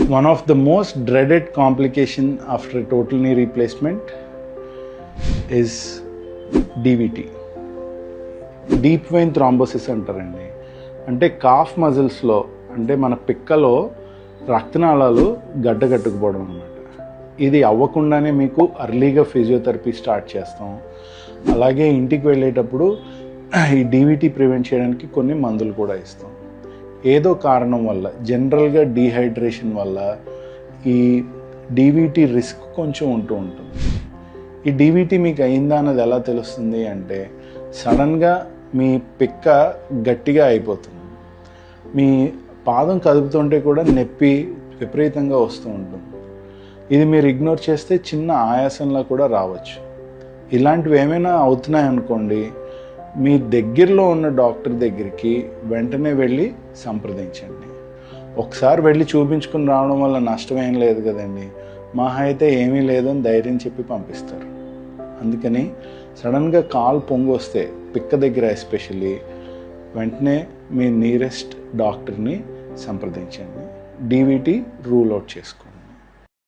One of the most dreaded complication after a total knee replacement is DVT. Deep vein thrombosis అంటారండి. అంటే cough మజిల్స్లో అంటే మన పిక్కలో రక్తనాళాలు గడ్డగట్టుకుపోవడం అనమాట. ఇది అవ్వకుండానే మీకు అర్లీగా ఫిజియోథెరపీ స్టార్ట్ చేస్తాం. అలాగే ఇంటికి వెళ్ళేటప్పుడు ఈ డీవీటీ ప్రివెంట్ చేయడానికి కొన్ని మందులు కూడా ఇస్తాం. ఏదో కారణం వల్ల జనరల్గా డీహైడ్రేషన్ వల్ల ఈ డీవీటీ రిస్క్ కొంచెం ఉంటుంది. ఈ డీవీటీ మీకు అయిందా అన్నది ఎలా తెలుస్తుంది అంటే సడన్గా మీ పిక్క గట్టిగా అయిపోతుంది. మీ పాదం కదుపుతుంటే కూడా నొప్పి విపరీతంగా వస్తూ ఉంటుంది. ఇది మీరు ఇగ్నోర్ చేస్తే చిన్న ఆయాసంలా కూడా రావచ్చు. ఇలాంటివి ఏమైనా అవుతున్నాయనుకోండి, మీ దగ్గరలో ఉన్న డాక్టర్ దగ్గరికి వెంటనే వెళ్ళి సంప్రదించండి. ఒకసారి వెళ్ళి చూపించుకుని రావడం వల్ల నష్టం ఏం లేదు కదండి. మహా అయితే ఏమీ లేదని ధైర్యం చెప్పి పంపిస్తారు. అందుకని సడన్గా కాలు పొంగి వస్తే పిక్క దగ్గర ఎస్పెషల్లీ వెంటనే మీ నియరెస్ట్ డాక్టర్ని సంప్రదించండి. డీవీటీ రూల్ అవుట్ చేసుకోండి.